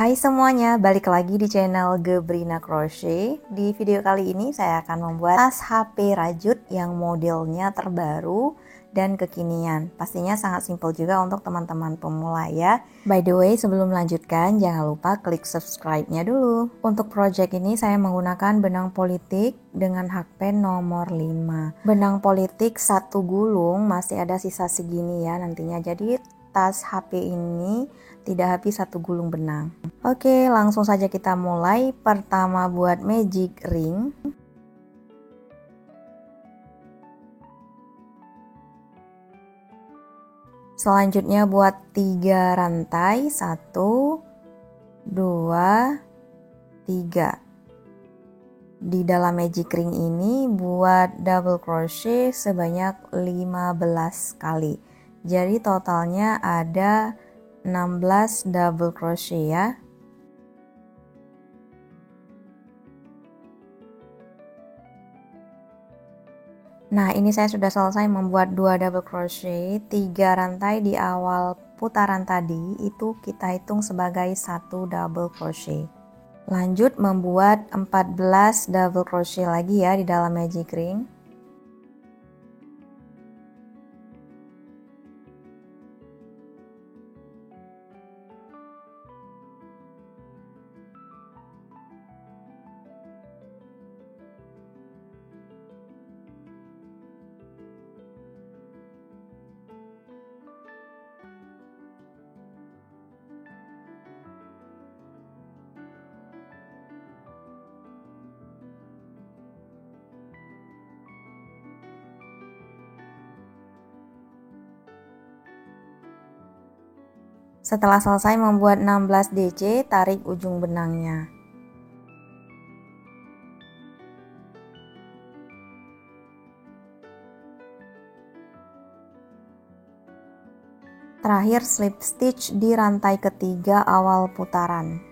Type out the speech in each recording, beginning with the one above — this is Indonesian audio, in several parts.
Hai semuanya, balik lagi di channel Gebrina Crochet. Di video kali ini saya akan membuat tas HP rajut yang modelnya terbaru dan kekinian. Pastinya sangat simpel juga untuk teman-teman pemula ya. By the way, sebelum melanjutkan jangan lupa klik subscribe-nya dulu. Untuk project ini saya menggunakan benang politik dengan hakpen nomor 5. Benang politik 1 gulung, masih ada sisa segini ya nantinya. Jadi tas HP ini tidak habis 1 gulung benang. Oke, langsung saja kita mulai. Pertama buat magic ring. Selanjutnya buat 3 rantai, 1, 2, 3. Di dalam magic ring ini buat double crochet sebanyak 15 kali. Jadi totalnya ada 16 double crochet ya. Nah, ini saya sudah selesai membuat 2 double crochet, 3 rantai di awal putaran tadi, itu kita hitung sebagai 1 double crochet. Lanjut membuat 14 double crochet lagi ya di dalam magic ring. Setelah selesai membuat 16 DC, tarik ujung benangnya. Terakhir slip stitch di rantai ketiga awal putaran.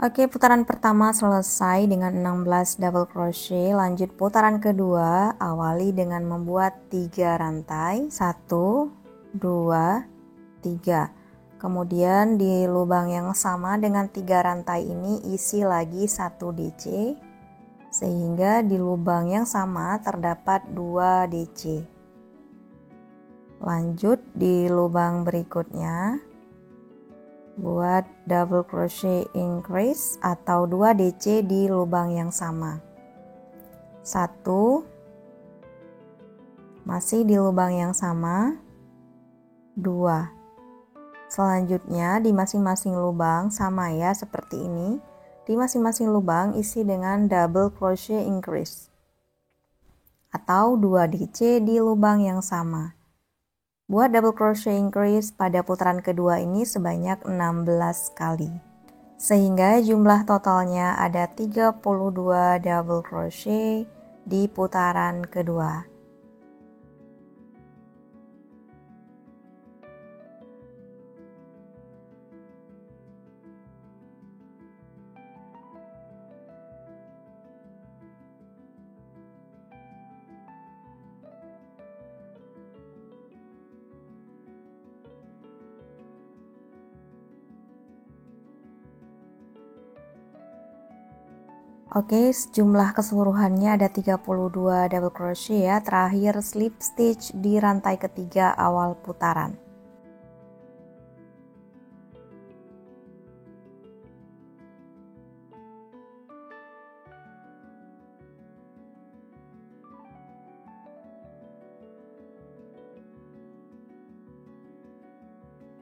Oke, putaran pertama selesai dengan 16 double crochet. Lanjut putaran kedua, awali dengan membuat 3 rantai, 1, 2, 3. Kemudian di lubang yang sama dengan 3 rantai ini isi lagi 1 DC, sehingga di lubang yang sama terdapat 2 DC. Lanjut di lubang berikutnya, buat double crochet increase atau 2 DC di lubang yang sama. 1, masih di lubang yang sama, 2. Selanjutnya di masing-masing lubang sama ya seperti ini. Di masing-masing lubang isi dengan double crochet increase atau 2 DC di lubang yang sama. Buat double crochet increase pada putaran kedua ini sebanyak 16 kali. Sehingga jumlah totalnya ada 32 double crochet di putaran kedua. Oke, jumlah keseluruhannya ada 32 double crochet ya. Terakhir slip stitch di rantai ketiga awal putaran.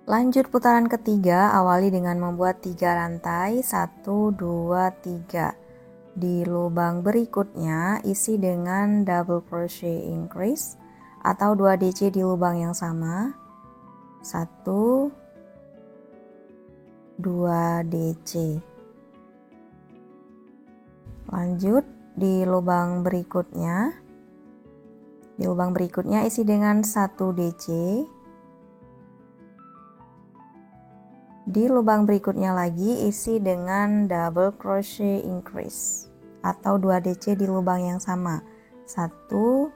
Lanjut putaran ketiga, awali dengan membuat 3 rantai, 1, 2, 3. Di lubang berikutnya isi dengan double crochet increase atau 2 DC di lubang yang sama. 1, 2 DC. Lanjut di lubang berikutnya Di lubang berikutnya isi dengan 1 DC. Di lubang berikutnya lagi isi dengan double crochet increase atau 2 DC di lubang yang sama. 1,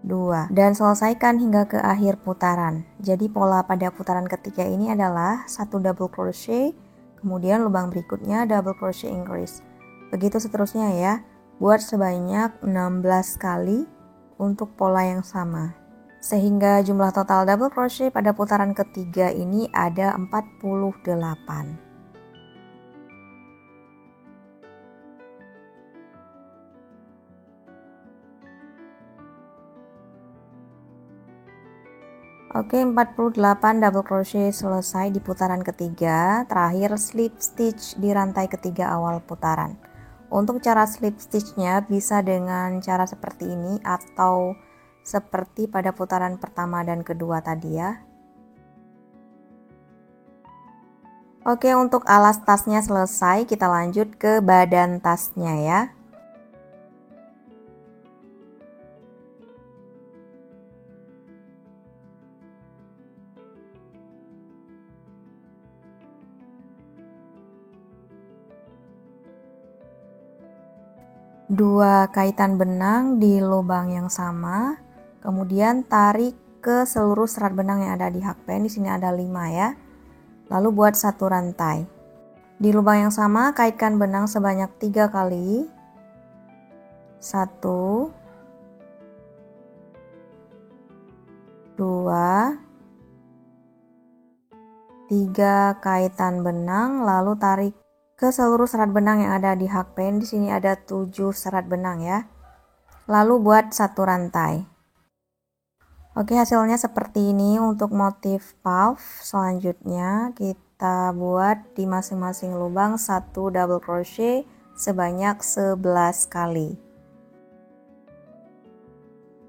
2, dan selesaikan hingga ke akhir putaran. Jadi pola pada putaran ketiga ini adalah 1 double crochet, kemudian lubang berikutnya double crochet increase. Begitu seterusnya ya. Buat sebanyak 16 kali untuk pola yang sama. Sehingga jumlah total double crochet pada putaran ketiga ini ada 48. Oke, 48 double crochet selesai di putaran ketiga. Terakhir slip stitch di rantai ketiga awal putaran. Untuk cara slip stitchnya bisa dengan cara seperti ini atau seperti pada putaran pertama dan kedua tadi ya. Oke, untuk alas tasnya selesai, kita lanjut ke badan tasnya ya. Dua kaitan benang di lubang yang sama, kemudian tarik ke seluruh serat benang yang ada di hakpen. Di sini ada 5 ya. Lalu buat 1 rantai. Di lubang yang sama kaitkan benang sebanyak 3 kali. 1, 2, 3 kaitan benang, lalu tarik ke seluruh serat benang yang ada di hakpen. Di sini ada 7 serat benang ya. Lalu buat 1 rantai. Oke, hasilnya seperti ini untuk motif puff. Selanjutnya kita buat di masing-masing lubang 1 double crochet sebanyak 11 kali.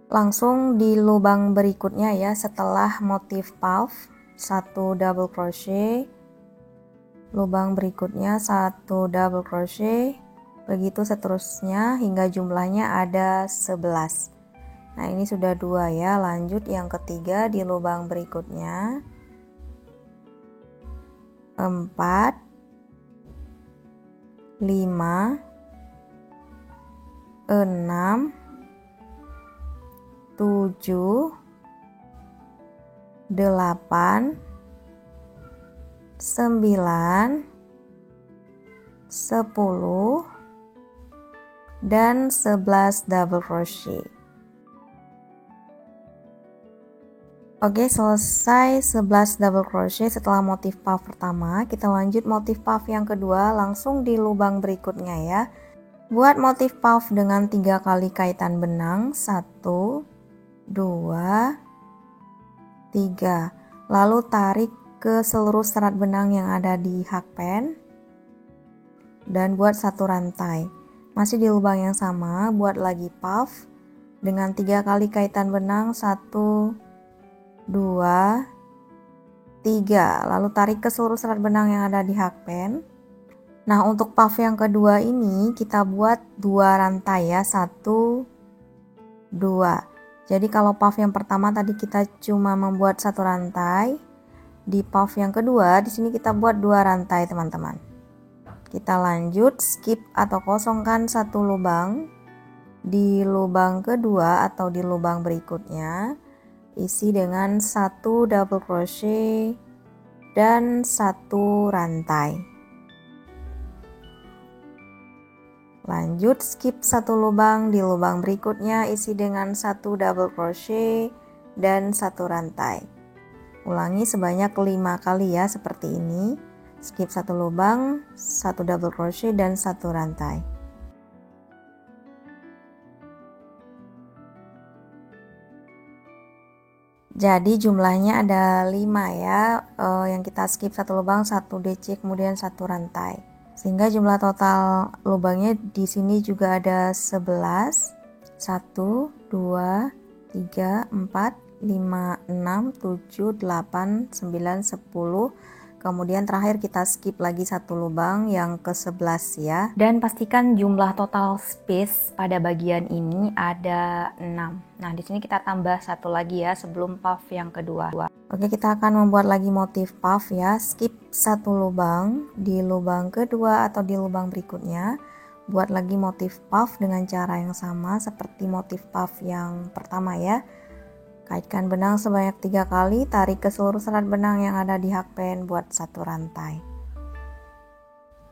Langsung di lubang berikutnya ya, setelah motif puff 1 double crochet, lubang berikutnya 1 double crochet, begitu seterusnya hingga jumlahnya ada 11. Nah, ini sudah 2 ya. Lanjut yang ketiga di lubang berikutnya. 4, 5, 6, 7, 8, 9, 10, dan 11 double crochet. Oke, selesai 11 double crochet setelah motif puff pertama. Kita lanjut motif puff yang kedua langsung di lubang berikutnya ya. Buat motif puff dengan 3 kali kaitan benang. 1, 2, 3. Lalu tarik ke seluruh serat benang yang ada di hakpen dan buat 1 rantai. Masih di lubang yang sama, buat lagi puff dengan 3 kali kaitan benang. 1, 2, 3. Lalu tarik ke seluruh serat benang yang ada di hakpen. Nah, untuk puff yang kedua ini kita buat 2 rantai ya. 1, 2. Jadi kalau puff yang pertama tadi kita cuma membuat 1 rantai, di puff yang kedua di sini kita buat 2 rantai teman-teman. Kita lanjut skip atau kosongkan 1 lubang. Di lubang kedua atau di lubang berikutnya isi dengan 1 double crochet dan 1 rantai. Lanjut skip 1 lubang, di lubang berikutnya isi dengan 1 double crochet dan 1 rantai. Ulangi sebanyak 5 kali ya, seperti ini. Skip 1 lubang, 1 double crochet dan 1 rantai. Jadi jumlahnya ada 5 ya, yang kita skip 1 lubang, 1 DC kemudian 1 rantai. Sehingga jumlah total lubangnya di sini juga ada 11. 1, 2, 3, 4, 5, 6, 7, 8, 9, 10. Kemudian terakhir kita skip lagi satu lubang yang ke-11 ya. Dan pastikan jumlah total space pada bagian ini ada 6. Nah, di sini kita tambah satu lagi ya sebelum puff yang kedua. Oke, kita akan membuat lagi motif puff ya. Skip satu lubang di lubang kedua atau di lubang berikutnya. Buat lagi motif puff dengan cara yang sama seperti motif puff yang pertama ya. Kaitkan benang sebanyak 3 kali, tarik ke seluruh serat benang yang ada di hakpen buat satu rantai.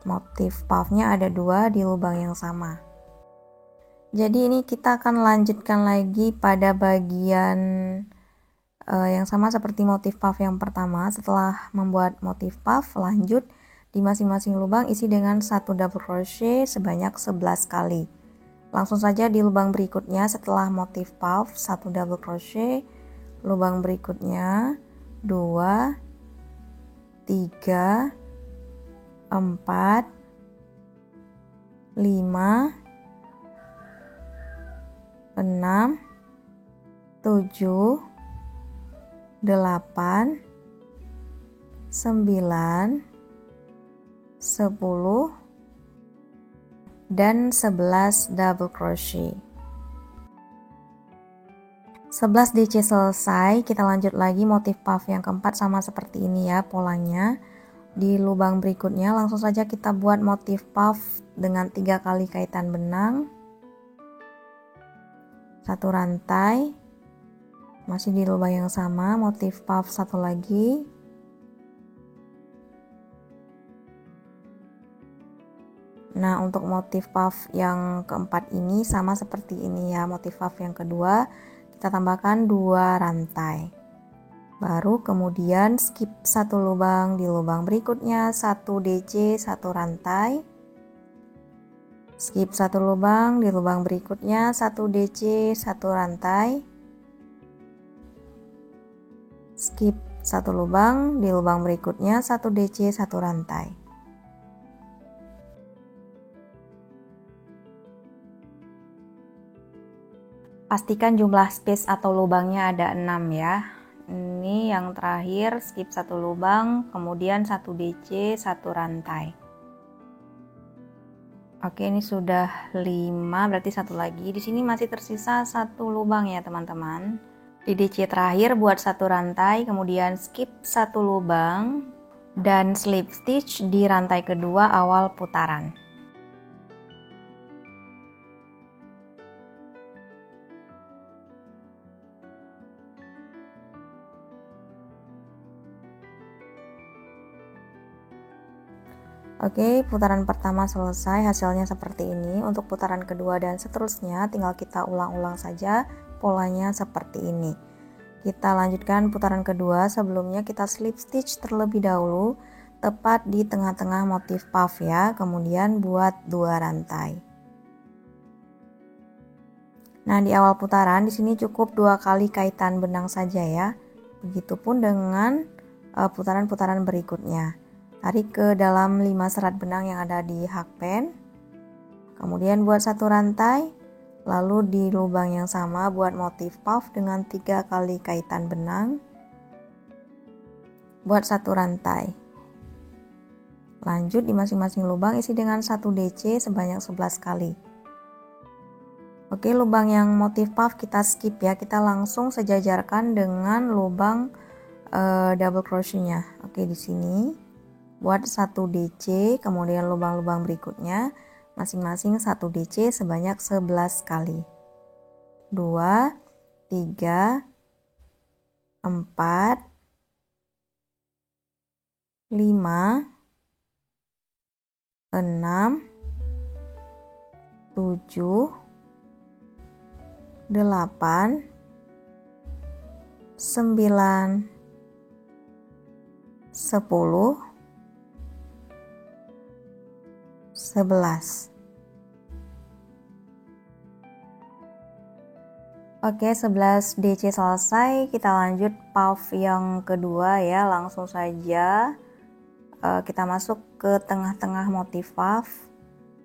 Motif puffnya ada 2 di lubang yang sama. Jadi ini kita akan lanjutkan lagi pada bagian yang sama seperti motif puff yang pertama. Setelah membuat motif puff, lanjut di masing-masing lubang isi dengan satu double crochet sebanyak 11 kali. Langsung saja di lubang berikutnya setelah motif puff, satu double crochet, lubang berikutnya 2, 3, 4, 5, 6, 7, 8, 9, 10, dan 11 double crochet. 11 DC selesai, kita lanjut lagi motif puff yang keempat sama seperti ini ya polanya. Di lubang berikutnya langsung saja kita buat motif puff dengan 3 kali kaitan benang. Satu rantai. Masih di lubang yang sama, motif puff satu lagi. Nah, untuk motif puff yang keempat ini sama seperti ini ya, motif puff yang kedua kita tambahkan 2 rantai. Baru kemudian skip satu lubang di lubang berikutnya, 1 DC, 1 rantai. Skip satu lubang di lubang berikutnya, 1 DC, 1 rantai. Skip satu lubang di lubang berikutnya, 1 DC, 1 rantai. Pastikan jumlah space atau lubangnya ada 6 ya. Ini yang terakhir, skip satu lubang, kemudian 1 DC, 1 rantai. Oke, ini sudah 5, berarti satu lagi. Di sini masih tersisa satu lubang ya teman-teman. Di DC terakhir buat satu rantai, kemudian skip satu lubang dan slip stitch di rantai kedua awal putaran. Oke, putaran pertama selesai, hasilnya seperti ini. Untuk putaran kedua dan seterusnya tinggal kita ulang-ulang saja polanya seperti ini. Kita lanjutkan putaran kedua, sebelumnya kita slip stitch terlebih dahulu tepat di tengah-tengah motif puff ya, kemudian buat 2 rantai. Nah, di awal putaran di sini cukup 2 kali kaitan benang saja ya. Begitupun dengan putaran-putaran berikutnya. Tarik ke dalam 5 serat benang yang ada di hakpen. Kemudian buat satu rantai. Lalu di lubang yang sama buat motif puff dengan 3 kali kaitan benang. Buat satu rantai. Lanjut di masing-masing lubang isi dengan 1 DC sebanyak 11 kali. Oke, lubang yang motif puff kita skip ya. Kita langsung sejajarkan dengan lubang double crochetnya. Oke, di sini buat 1 DC, kemudian lubang-lubang berikutnya masing-masing 1 DC sebanyak 11 kali. 2, 3, 4, 5, 6, 7, 8, 9, 10, 11. Oke, 11 DC selesai, kita lanjut puff yang kedua ya. Langsung saja kita masuk ke tengah-tengah motif puff.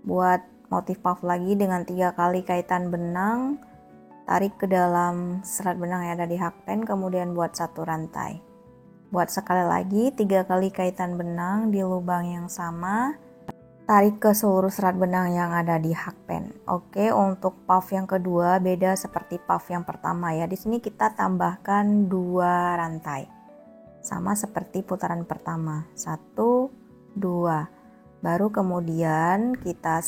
Buat motif puff lagi dengan 3 kali kaitan benang. Tarik ke dalam serat benang yang ada di hakpen, kemudian buat satu rantai. Buat sekali lagi 3 kali kaitan benang di lubang yang sama. Tarik ke seluruh serat benang yang ada di hakpen. Oke, untuk puff yang kedua beda seperti puff yang pertama ya. Di sini kita tambahkan 2 rantai. Sama seperti putaran pertama. 1, 2. Baru kemudian kita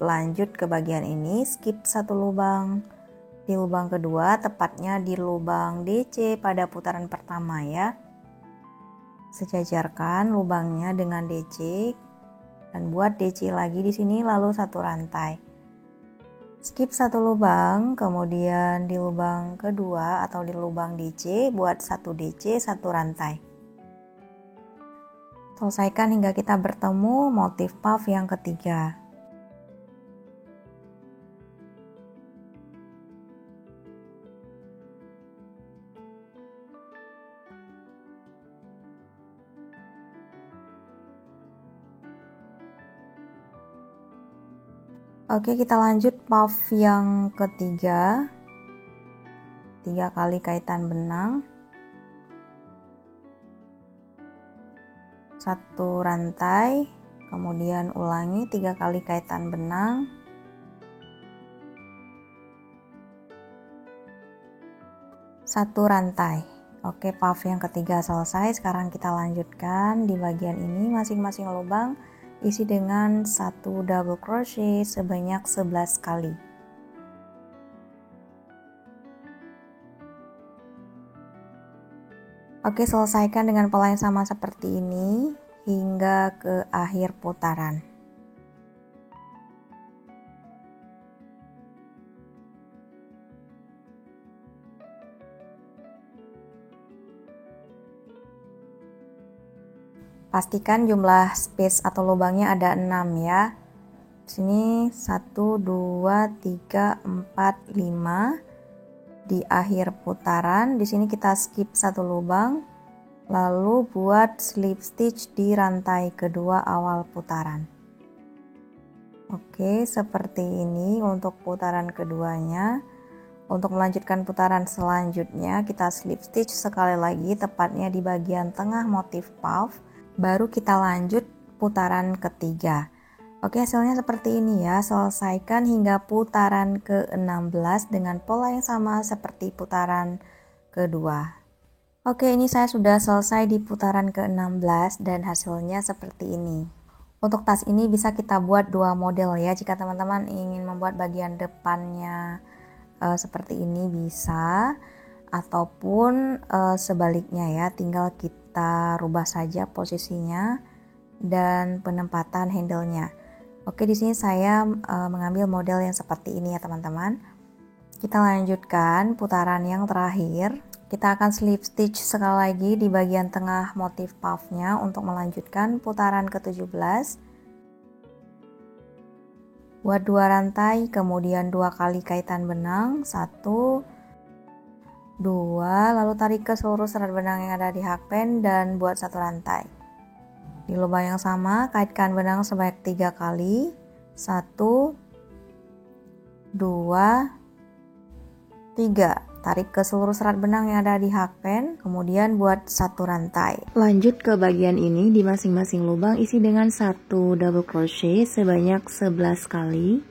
lanjut ke bagian ini, skip 1 lubang. Di lubang kedua, tepatnya di lubang DC pada putaran pertama ya. Sejajarkan lubangnya dengan DC. Dan buat DC lagi di sini lalu 1 rantai. Skip 1 lubang, kemudian di lubang kedua atau di lubang DC buat 1 DC 1 rantai. Selesaikan hingga kita bertemu motif puff yang ketiga. Oke, kita lanjut puff yang ketiga. 3 kali kaitan benang. 1 rantai, kemudian ulangi 3 kali kaitan benang. 1 rantai. Oke, puff yang ketiga selesai. Sekarang kita lanjutkan di bagian ini masing-masing lubang isi dengan 1 double crochet sebanyak 11 kali. Oke, selesaikan dengan pola yang sama seperti ini hingga ke akhir putaran. Pastikan jumlah space atau lubangnya ada 6 ya. Di sini 1, 2, 3, 4, 5. Di akhir putaran, di sini kita skip 1 lubang, lalu buat slip stitch di rantai kedua awal putaran. Oke, seperti ini untuk putaran keduanya. Untuk melanjutkan putaran selanjutnya, kita slip stitch sekali lagi, tepatnya di bagian tengah motif puff. Baru kita lanjut putaran ketiga. Oke, hasilnya seperti ini ya. Selesaikan hingga putaran ke-16 dengan pola yang sama seperti putaran kedua. Oke, ini saya sudah selesai di putaran ke-16 dan hasilnya seperti ini. Untuk tas ini bisa kita buat 2 model ya. Jika teman-teman ingin membuat bagian depannya seperti ini bisa, ataupun sebaliknya ya, tinggal kita rubah saja posisinya dan penempatan handle-nya. Oke, di sini saya mengambil model yang seperti ini ya teman-teman. Kita lanjutkan putaran yang terakhir. Kita akan slip stitch sekali lagi di bagian tengah motif puffnya untuk melanjutkan putaran ke-17. Buat 2 rantai, kemudian 2 kali kaitan benang, 1, 2, lalu tarik ke seluruh serat benang yang ada di hakpen dan buat 1 rantai. Di lubang yang sama, kaitkan benang sebanyak 3 kali. 1, 2, 3. Tarik ke seluruh serat benang yang ada di hakpen, kemudian buat 1 rantai. Lanjut ke bagian ini, di masing-masing lubang isi dengan 1 double crochet sebanyak 11 kali.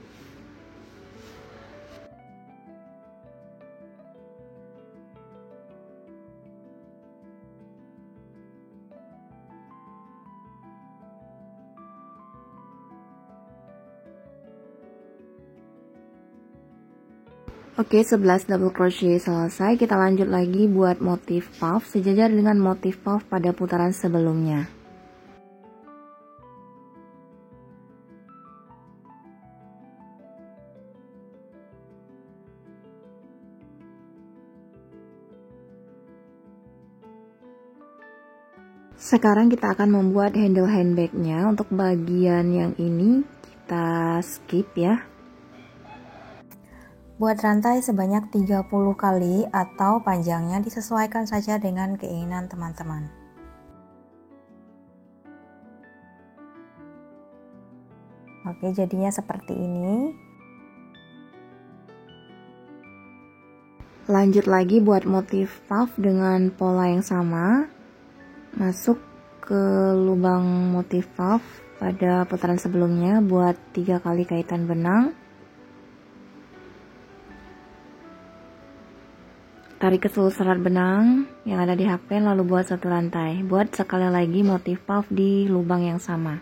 Oke, 11 double crochet selesai. Kita lanjut lagi buat motif puff sejajar dengan motif puff pada putaran sebelumnya. Sekarang kita akan membuat handle handbagnya. Untuk bagian yang ini kita skip ya. Buat rantai sebanyak 30 kali atau panjangnya disesuaikan saja dengan keinginan teman-teman. Oke, jadinya seperti ini. Lanjut lagi buat motif puff dengan pola yang sama. masuk ke lubang motif valve pada putaran sebelumnya, buat 3 kali kaitan benang, tarik ke seluruh serat benang yang ada di hapen, lalu buat 1 rantai, buat sekali lagi motif valve di lubang yang sama.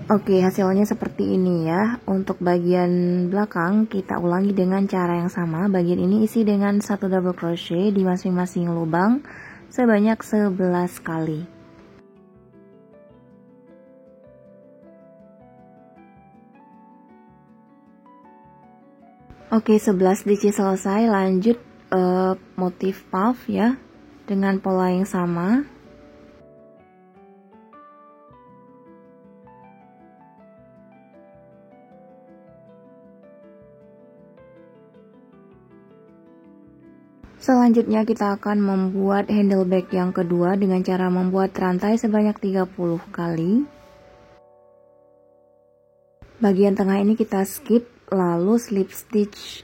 Oke, hasilnya seperti ini ya. Untuk bagian belakang kita ulangi dengan cara yang sama. Bagian ini isi dengan 1 double crochet di masing-masing lubang sebanyak 11 kali. Oke, 11 stitch selesai. Lanjut motif valve ya dengan pola yang sama. Selanjutnya kita akan membuat handle bag yang kedua dengan cara membuat rantai sebanyak 30 kali. Bagian tengah ini kita skip, lalu slip stitch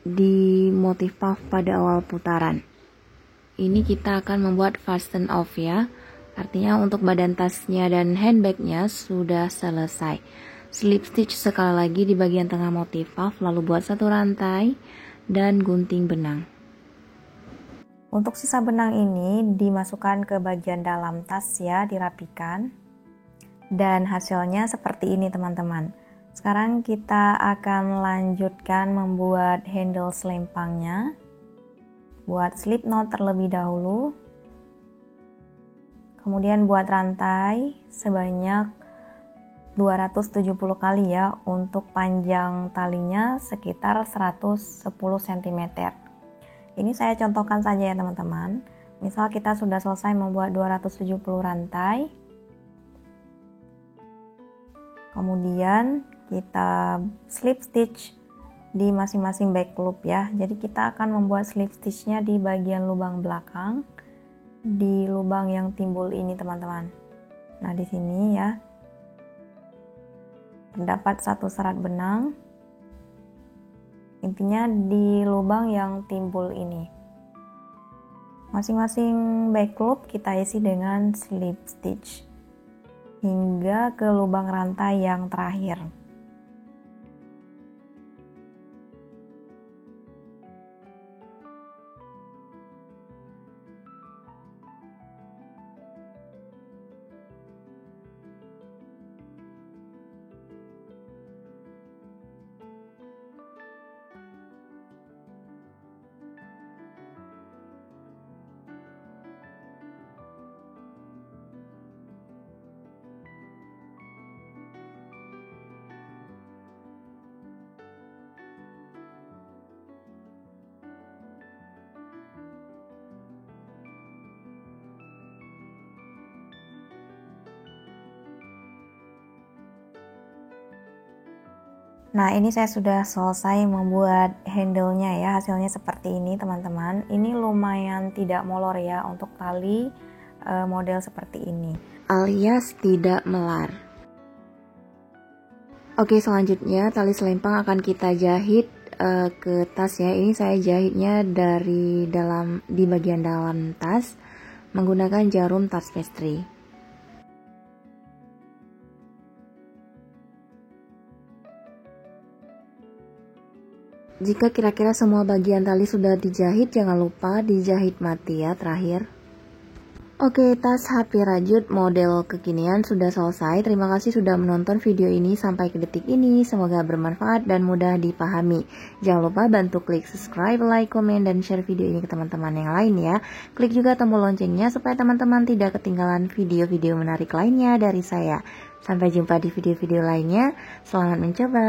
di motif valve pada awal putaran. Ini kita akan membuat fasten off ya. Artinya untuk badan tasnya dan handbagnya sudah selesai. Slip stitch sekali lagi di bagian tengah motif valve, lalu buat 1 rantai dan gunting benang. Untuk sisa benang ini dimasukkan ke bagian dalam tas ya, dirapikan. Dan hasilnya seperti ini teman-teman. Sekarang kita akan lanjutkan membuat handle selempangnya. Buat slip knot terlebih dahulu. Kemudian buat rantai sebanyak 270 kali ya. Untuk panjang talinya sekitar 110 cm. Ini saya contohkan saja ya teman-teman. Misal kita sudah selesai membuat 270 rantai. Kemudian kita slip stitch di masing-masing back loop ya. Jadi kita akan membuat slip stitchnya di bagian lubang belakang, di lubang yang timbul ini teman-teman. Nah di sini ya, terdapat 1 serat benang. Intinya di lubang yang timbul ini. Masing-masing back loop kita isi dengan slip stitch hingga ke lubang rantai yang terakhir. Nah ini saya sudah selesai membuat handle-nya ya, hasilnya seperti ini teman-teman. Ini lumayan tidak molor ya untuk tali model seperti ini, alias tidak melar. Oke, selanjutnya tali selempang akan kita jahit ke tas ya. Ini saya jahitnya di bagian dalam tas menggunakan jarum tas pastry. Jika kira-kira semua bagian tali sudah dijahit, jangan lupa dijahit mati ya terakhir. Oke, tas HP rajut model kekinian sudah selesai. Terima kasih sudah menonton video ini sampai ke detik ini. Semoga bermanfaat dan mudah dipahami. Jangan lupa bantu klik subscribe, like, komen, dan share video ini ke teman-teman yang lain ya. Klik juga tombol loncengnya supaya teman-teman tidak ketinggalan video-video menarik lainnya dari saya. Sampai jumpa di video-video lainnya. Selamat mencoba.